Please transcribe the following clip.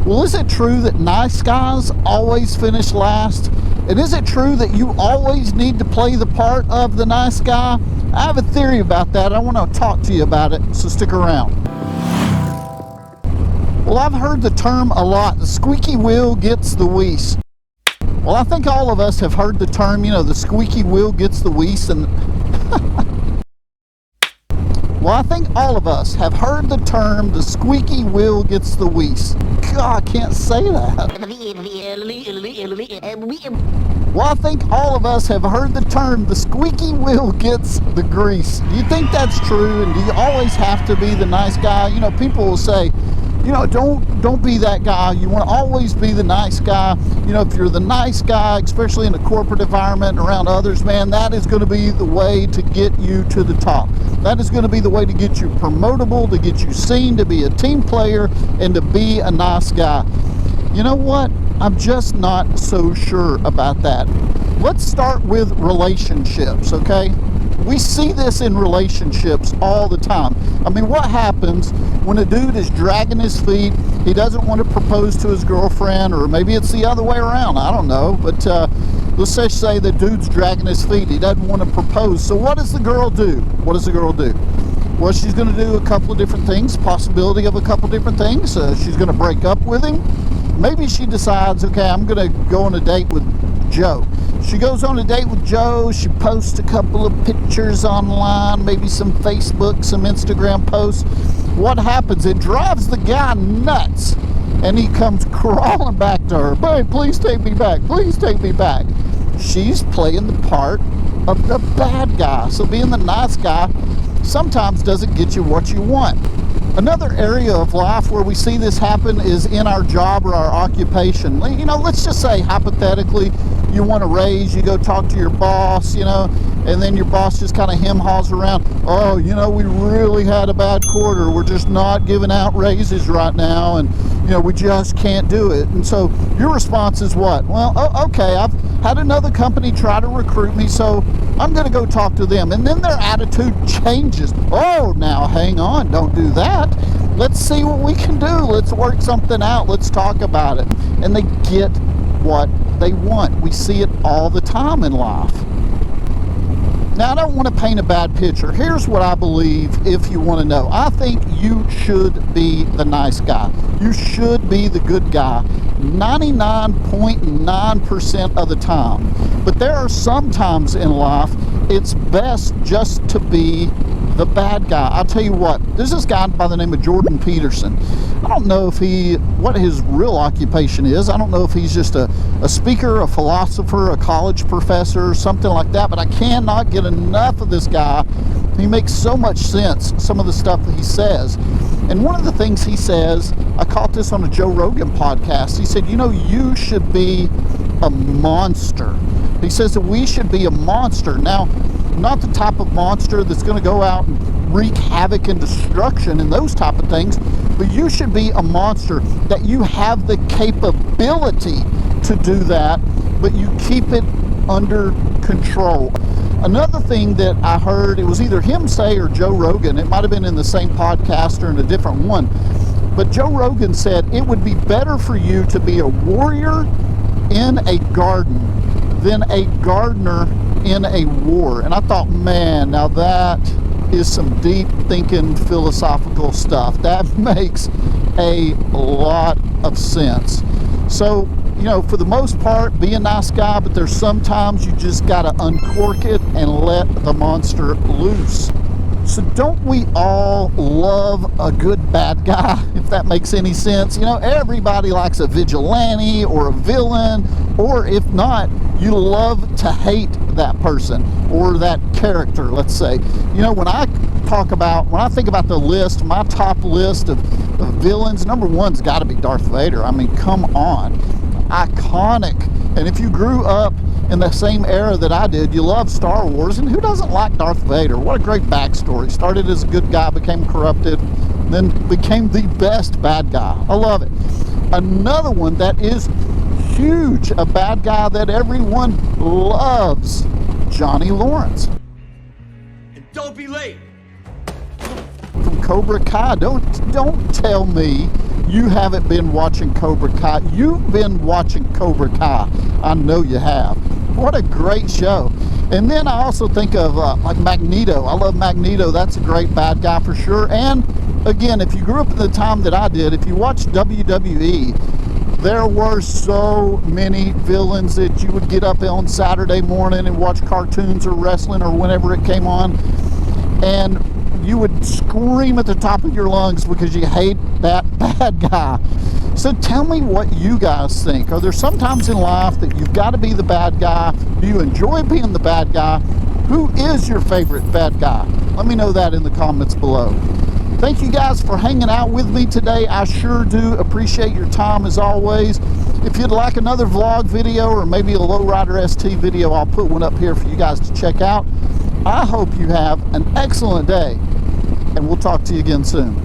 Well, is it true that nice guys always finish last? And is it true that you always need to play the part of the nice guy? I have a theory about that. I want to talk to you about it, so stick around. Well, I've heard the term a lot, the squeaky wheel gets the wheeze. Well, I think all of us have heard the term, the squeaky wheel gets the wheeze, and well, I think all of us have heard the term, the squeaky wheel gets the wheeze. God, I can't say that. Well, I think all of us have heard the term, the squeaky wheel gets the grease. Do you think that's true? And do you always have to be the nice guy? People will say, don't be that guy. You want to always be the nice guy. If you're the nice guy, especially in a corporate environment around others, man, that is going to be the way to get you to the top. That is going to be the way to get you promotable, to get you seen, to be a team player, and to be a nice guy. You know what? I'm just not so sure about that. Let's start with relationships, okay? We see this in relationships all the time. I mean, what happens when a dude is dragging his feet, he doesn't want to propose to his girlfriend, or maybe it's the other way around, I don't know, but let's just say the dude's dragging his feet, he doesn't want to propose. So what does the girl do? What does the girl do? Well, she's going to do a couple of different things, possibility of a couple of different things. She's going to break up with him. Maybe she decides, okay, I'm going to go on a date with Joe. She goes on a date with Joe. She posts a couple of pictures online, maybe some Facebook, some Instagram posts. What happens? It drives the guy nuts, and he comes crawling back to her. Babe, please take me back. Please take me back. She's playing the part of the bad guy. So being the nice guy sometimes doesn't get you what you want. Another area of life where we see this happen is in our job or our occupation. Let's just say hypothetically you want a raise, you go talk to your boss, and then your boss just kind of hem-haws around. Oh, we really had a bad quarter. We're just not giving out raises right now, and we just can't do it. And so your response is what? Well, okay, I've had another company try to recruit me, so I'm going to go talk to them. And then their attitude changes. Oh, now hang on, don't do that. Let's see what we can do. Let's work something out. Let's talk about it. And they get what they want. We see it all the time in life. Now, I don't want to paint a bad picture. Here's what I believe, if you want to know. I think you should be the nice guy. You should be the good guy 99.9% of the time. But there are some times in life it's best just to be the bad guy. I'll tell you what, there's this guy by the name of Jordan Peterson. I don't know what his real occupation is. I don't know if he's just a speaker, a philosopher, a college professor, or something like that, but I cannot get enough of this guy. He makes so much sense, some of the stuff that he says. And one of the things he says, I caught this on a Joe Rogan podcast. He said, you should be a monster. He says that we should be a monster. Now, not the type of monster that's going to go out and wreak havoc and destruction and those type of things, but you should be a monster, that you have the capability to do that, but you keep it under control. Another thing that I heard, it was either him say or Joe Rogan, it might have been in the same podcast or in a different one, but Joe Rogan said it would be better for you to be a warrior in a garden than a gardener in a war. And I thought, man, now that is some deep thinking philosophical stuff. That makes a lot of sense. So, for the most part, be a nice guy, but there's sometimes you just got to uncork it and let the monster loose. So don't we all love a good bad guy, if that makes any sense? Everybody likes a vigilante or a villain, or if not, you love to hate that person or that character, let's say. When I think about the list, my top list of villains, number one's got to be Darth Vader. I mean, come on. Iconic. And if you grew up in the same era that I did, you love Star Wars, and who doesn't like Darth Vader? What a great backstory. Started as a good guy, became corrupted, then became the best bad guy. I love it. Another one that is huge, a bad guy that everyone loves, Johnny Lawrence. And don't be late. From Cobra Kai. Don't tell me you haven't been watching Cobra Kai. You've been watching Cobra Kai. I know you have. What a great show. And then I also think of like Magneto. I love Magneto. That's a great bad guy for sure. And again, if you grew up in the time that I did, if you watched WWE, there were so many villains that you would get up on Saturday morning and watch cartoons or wrestling or whenever it came on, and you would scream at the top of your lungs because you hate that bad guy. So tell me what you guys think. Are there some times in life that you've got to be the bad guy? Do you enjoy being the bad guy? Who is your favorite bad guy? Let me know that in the comments below. Thank you guys for hanging out with me today. I sure do appreciate your time as always. If you'd like another vlog video or maybe a Lowrider ST video, I'll put one up here for you guys to check out. I hope you have an excellent day, and we'll talk to you again soon.